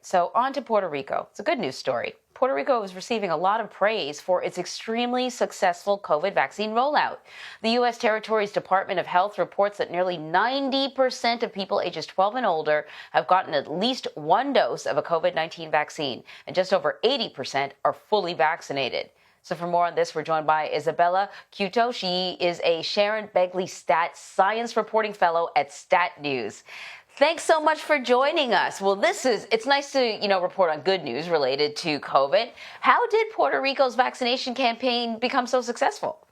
so on to Puerto Rico. It's a good news story. Puerto Rico is receiving a lot of praise for its extremely successful COVID vaccine rollout. The U.S. territory's Department of Health reports that nearly 90% of people ages 12 and older have gotten at least one dose of a COVID-19 vaccine, and just over 80% are fully vaccinated. So for more on this, we're joined by Isabella Cueto. She is a Sharon Begley Stat Science Reporting Fellow at Stat News. Thanks so much for joining us. Well, it's nice to, report on good news related to COVID. How did Puerto Rico's vaccination campaign become so successful?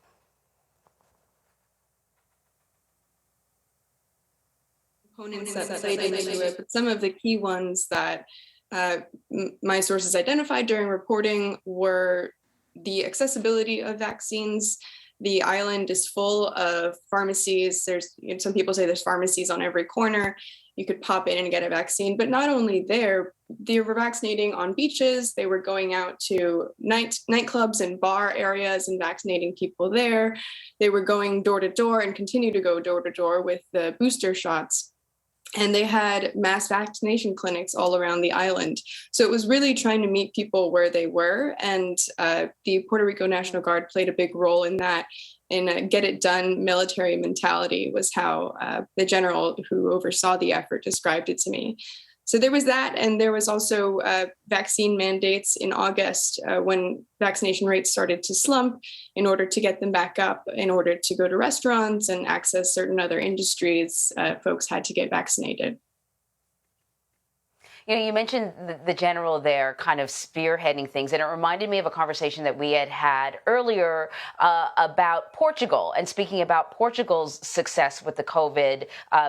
Components that played into it, but some of the key ones that my sources identified during reporting were the accessibility of vaccines. The island is full of pharmacies. Some people say there's pharmacies on every corner. You could pop in and get a vaccine, but not only there, they were vaccinating on beaches. They were going out to nightclubs and bar areas and vaccinating people there. They were going door to door and continue to go door to door with the booster shots. And they had mass vaccination clinics all around the island. So it was really trying to meet people where they were. And the Puerto Rico National Guard played a big role in that. In a get it done military mentality was how the general who oversaw the effort described it to me. So there was that, and there was also vaccine mandates in August when vaccination rates started to slump. In order to get them back up, in order to go to restaurants and access certain other industries, folks had to get vaccinated. You mentioned the general there kind of spearheading things, and it reminded me of a conversation that we had earlier about Portugal, and speaking about Portugal's success with the COVID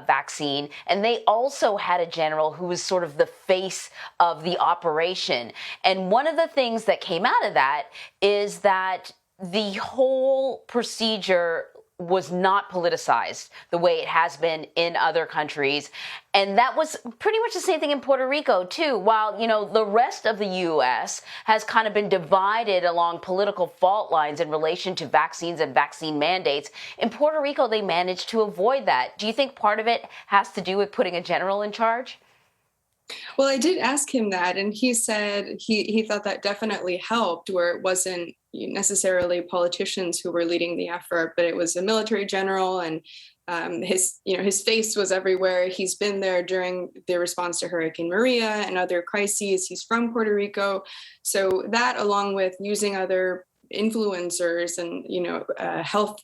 vaccine. And they also had a general who was sort of the face of the operation. And one of the things that came out of that is that the whole procedure was not politicized the way it has been in other countries. And that was pretty much the same thing in Puerto Rico, too. While, the rest of the U.S. has kind of been divided along political fault lines in relation to vaccines and vaccine mandates, in Puerto Rico, they managed to avoid that. Do you think part of it has to do with putting a general in charge? Well, I did ask him that, and he said he thought that definitely helped, where it wasn't necessarily politicians who were leading the effort, but it was a military general, and his face was everywhere. He's been there during the response to Hurricane Maria and other crises. He's from Puerto Rico, so that, along with using other influencers and health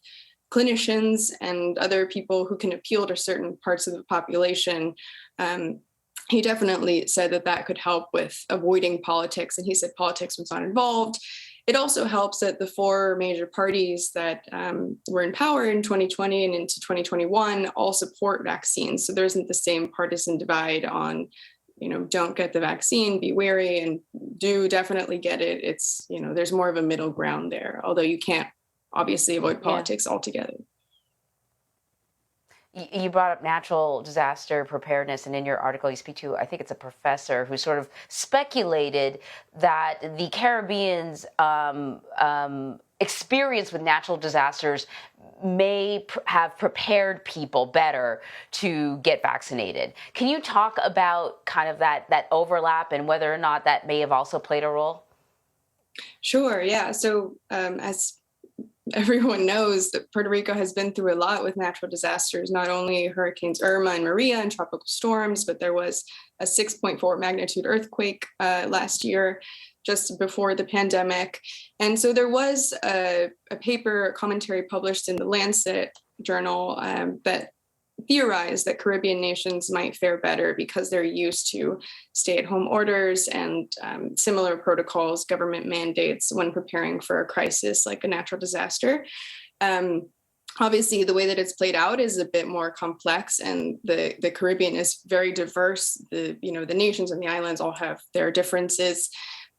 clinicians and other people who can appeal to certain parts of the population. He definitely said that could help with avoiding politics, and he said politics was not involved. It also helps that the four major parties that were in power in 2020 and into 2021 all support vaccines. So there isn't the same partisan divide on, don't get the vaccine, be wary, and do definitely get it. It's, there's more of a middle ground there, although you can't obviously avoid politics altogether. You brought up natural disaster preparedness, and in your article you speak to, I think it's a professor who sort of speculated that the Caribbean's experience with natural disasters may have prepared people better to get vaccinated. Can you talk about kind of that overlap and whether or not that may have also played a role? Sure, yeah. So as everyone knows, that Puerto Rico has been through a lot with natural disasters, not only Hurricanes Irma and Maria and tropical storms, but there was a 6.4 magnitude earthquake last year, just before the pandemic. And so there was a commentary published in the Lancet journal that theorized that Caribbean nations might fare better because they're used to stay-at-home orders and similar protocols, government mandates when preparing for a crisis like a natural disaster. Obviously, the way that it's played out is a bit more complex, and the Caribbean is very diverse. The nations and the islands all have their differences,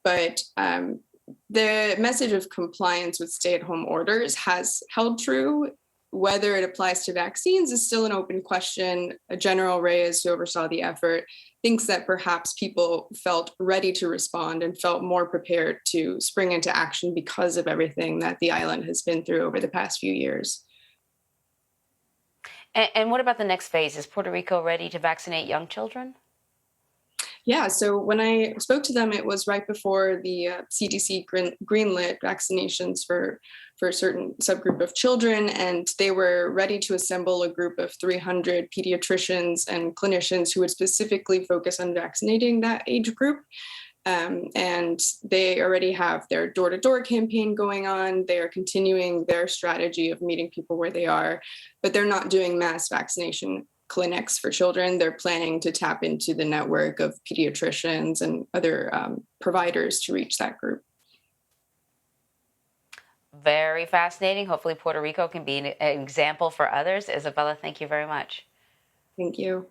but the message of compliance with stay-at-home orders has held true. Whether it applies to vaccines is still an open question. General Reyes, who oversaw the effort, thinks that perhaps people felt ready to respond and felt more prepared to spring into action because of everything that the island has been through over the past few years. And what about the next phase? Is Puerto Rico ready to vaccinate young children? Yeah, so when I spoke to them, it was right before the CDC greenlit vaccinations for a certain subgroup of children, and they were ready to assemble a group of 300 pediatricians and clinicians who would specifically focus on vaccinating that age group. And they already have their door-to-door campaign going on. They are continuing their strategy of meeting people where they are, but they're not doing mass vaccination clinics for children. They're planning to tap into the network of pediatricians and other providers to reach that group. Very fascinating. Hopefully, Puerto Rico can be an example for others. Isabella, thank you very much. Thank you.